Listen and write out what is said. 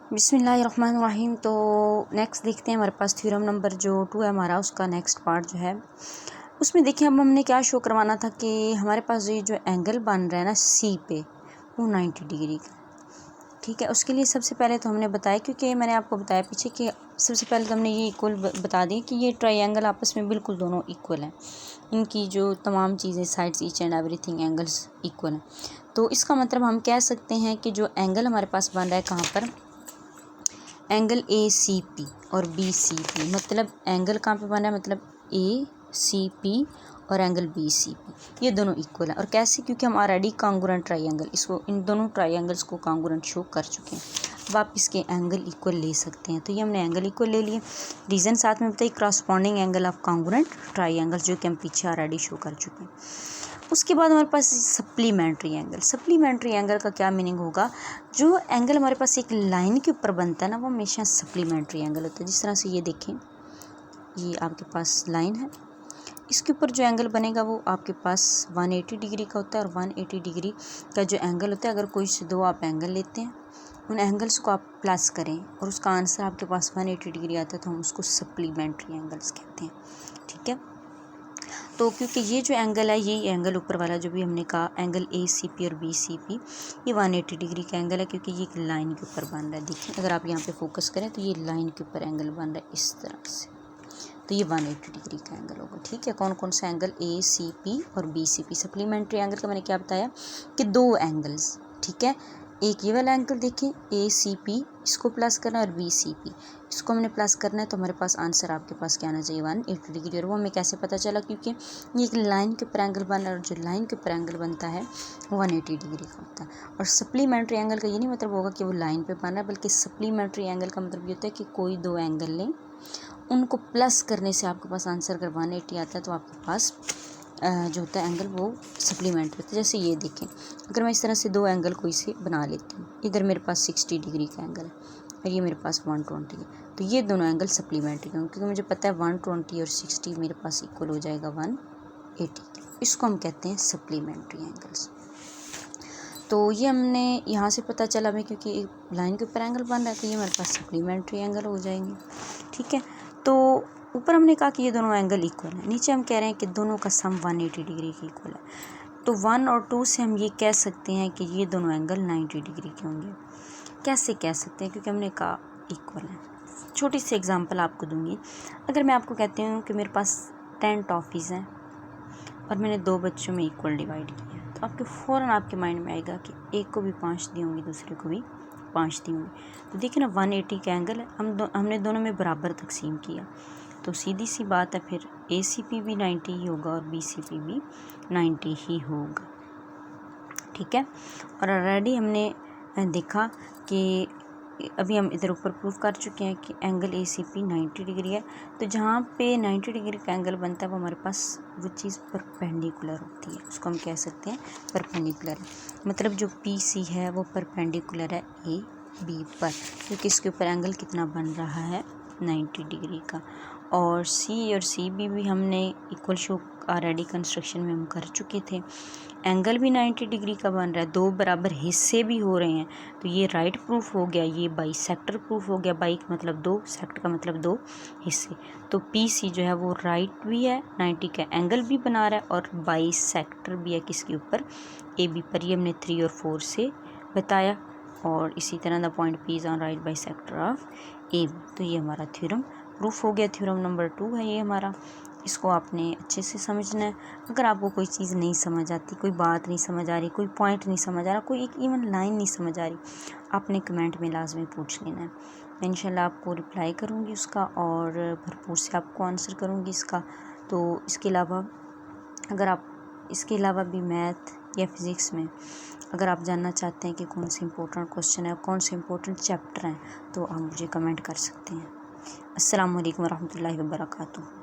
बिस्मिल्लाहिर्रहमानिर्रहीम। तो नेक्स्ट देखते हैं हमारे पास थ्योरम नंबर जो 2 है हमारा, उसका नेक्स्ट पार्ट जो है उसमें देखिए अब हमने क्या शो करवाना था कि हमारे पास ये जो एंगल बन रहा है ना सी पे वो 90 डिग्री का, ठीक है। उसके लिए सबसे पहले तो हमने बताया, क्योंकि मैंने आपको बताया पीछे कि सबसे पहले तो हमने ये इक्वल बता दी कि ये ट्रायंगल आपस में बिल्कुल दोनों इक्वल हैं, इनकी जो तमाम चीज़ें sides each and everything angles equal हैं। तो इसका मतलब हम कह सकते हैं कि जो एंगल हमारे पास बन रहा है कहाँ पर, एंगल ए सी पी और बी सी पी, मतलब एंगल कहाँ पे बन रहा है, मतलब ए सी पी और एंगल बी सी पी ये दोनों इक्वल हैं। और कैसे, क्योंकि हम ऑलरेडी कांगुरेंट ट्रायंगल इसको इन दोनों ट्रायंगल्स को कांगुरेंट शो कर चुके हैं। अब आप इसके एंगल इक्वल ले सकते हैं, तो ये हमने एंगल इक्वल ले लिए। रीज़न साथ में बताइए, corresponding angle of congruent triangle, जो कि हम पीछे ऑलरेडी शो कर चुके हैं। उसके बाद हमारे पास सप्लीमेंट्री एंगल। सप्लीमेंट्री एंगल का क्या मीनिंग होगा, जो एंगल हमारे पास एक लाइन के ऊपर बनता है ना वो हमेशा सप्लीमेंट्री एंगल होता है। जिस तरह से ये देखें, ये आपके पास लाइन है, इसके ऊपर जो एंगल बनेगा वो आपके पास 180 डिग्री का होता है। और 180 डिग्री का जो एंगल होता है, अगर कोई से दो आप एंगल लेते हैं, उन एंगल्स को आप प्लस करें और उसका आंसर आपके पास 180 डिग्री आता है, तो हम उसको सप्लीमेंट्री एंगल्स कहते हैं, ठीक है। तो क्योंकि ये जो एंगल है, यही एंगल ऊपर वाला जो भी हमने कहा एंगल ए सी पी और बी सी पी, ये 180 डिग्री का एंगल है, क्योंकि ये एक लाइन के ऊपर बन रहा है। देखिए अगर आप यहाँ पे फोकस करें तो ये लाइन के ऊपर एंगल बन रहा है इस तरह से, तो ये 180 डिग्री का एंगल होगा, ठीक है। कौन कौन सा एंगल, ए सी पी और B C P. Supplementary angle का मैंने क्या बताया कि दो एंगल्स, ठीक है। एक ये वाला एंगल देखिए ए सी पी, इसको प्लस करना है, और बी सी पी इसको हमने प्लस करना है, तो हमारे पास आंसर आपके पास क्या आना चाहिए, 180 डिग्री। और वो हमें कैसे पता चला, क्योंकि ये एक लाइन के ऊपर एंगल बन रहा है, और जो लाइन के ऊपर एंगल बनता है 180 डिग्री का होता है। और सप्लीमेंट्री एंगल का ये नहीं मतलब होगा कि वो लाइन पे बन रहा है, बल्कि सप्लीमेंट्री एंगल का मतलब ये होता है कि कोई दो एंगल लें, उनको प्लस करने से आपके पास आंसर अगर 180 आता है तो आपके पास जो होता है एंगल वो सप्लीमेंट्री होता है। जैसे ये देखें, अगर मैं इस तरह से दो एंगल कोई से बना लेती हूँ, इधर मेरे पास 60 डिग्री का एंगल है और ये मेरे पास 120 है, तो ये दोनों एंगल सप्लीमेंट्री होंगे, क्योंकि मुझे पता है 120 और 60 मेरे पास इक्वल हो जाएगा 180। इसको हम कहते हैं सप्लीमेंट्री एंगल्स। तो ये हमने यहाँ से पता चला हमें, क्योंकि एक लाइन के ऊपर एंगल बन रहा है तो ये हमारे पास सप्लीमेंट्री एंगल हो जाएंगे, ठीक है। तो ऊपर हमने कहा कि ये दोनों एंगल इक्वल हैं, नीचे हम कह रहे हैं कि दोनों का सम 180 डिग्री के इक्वल है। तो 1 और 2 से हम ये कह सकते हैं कि ये दोनों एंगल 90 डिग्री के होंगे। कैसे कह सकते हैं, क्योंकि हमने कहा इक्वल है। छोटी सी एग्जांपल आपको दूंगी। अगर मैं आपको कहती हूँ कि मेरे पास 10 टॉफ़ीज़ हैं और मैंने 2 बच्चों में इक्वल डिवाइड किया, तो आपके फ़ौरन आपके माइंड में आएगा कि एक को भी 5 दी होंगी, दूसरे को भी 5 दी होंगी। तो देखिए ना 180 का एंगल है, हमने दोनों में बराबर तकसीम किया, तो सीधी सी बात है फिर ए सी पी भी 90 ही होगा और बी सी पी भी 90 ही होगा, ठीक है। और ऑलरेडी हमने देखा कि अभी हम इधर ऊपर प्रूफ कर चुके हैं कि angle A C P 90 degree है। तो जहाँ पे 90 डिग्री का एंगल बनता है वो हमारे पास वो चीज़ परपेंडिकुलर होती है, उसको हम कह सकते हैं परपेंडिकुलर। मतलब जो पी सी है वो परपेंडिकुलर है ए बी पर, क्योंकि इसके ऊपर एंगल कितना बन रहा है 90 डिग्री का। और सी और सी बी भी हमने इक्वल शो ऑलरेडी कंस्ट्रक्शन में हम कर चुके थे। एंगल भी 90 डिग्री का बन रहा है, दो बराबर हिस्से भी हो रहे हैं, तो ये राइट प्रूफ हो गया, ये बाई सेक्टर प्रूफ हो गया। बाई का मतलब दो, सेक्टर का मतलब दो हिस्से। तो पी सी जो है वो राइट भी है, 90 का एंगल भी बना रहा है, और बाई सेक्टर भी है किसके ऊपर, ए बी पर। ये हमने 3 और 4 से बताया। और इसी तरह the point P is on right bisector of A B. तो ये हमारा थ्योरम प्रूफ हो गया। थ्योरम नंबर 2 है ये हमारा, इसको आपने अच्छे से समझना है। अगर आपको कोई चीज़ नहीं समझ आती, कोई बात नहीं समझ आ रही, कोई पॉइंट नहीं समझ आ रहा, कोई एक इवन लाइन नहीं समझ आ रही, आपने कमेंट में लाजमी पूछ लेना है। मैं इंशाल्लाह आपको रिप्लाई करूँगी उसका, और भरपूर से आपको आंसर करूँगी इसका। तो इसके अलावा अगर आप इसके अलावा भी मैथ या फिज़िक्स में अगर आप जानना चाहते हैं कि कौन से इंपॉर्टेंट क्वेश्चन है, कौन से इंपॉर्टेंट चैप्टर हैं, तो आप मुझे कमेंट कर सकते हैं। अस्सलाम वालेकुम रहमतुल्लाहि व बरकातुहू।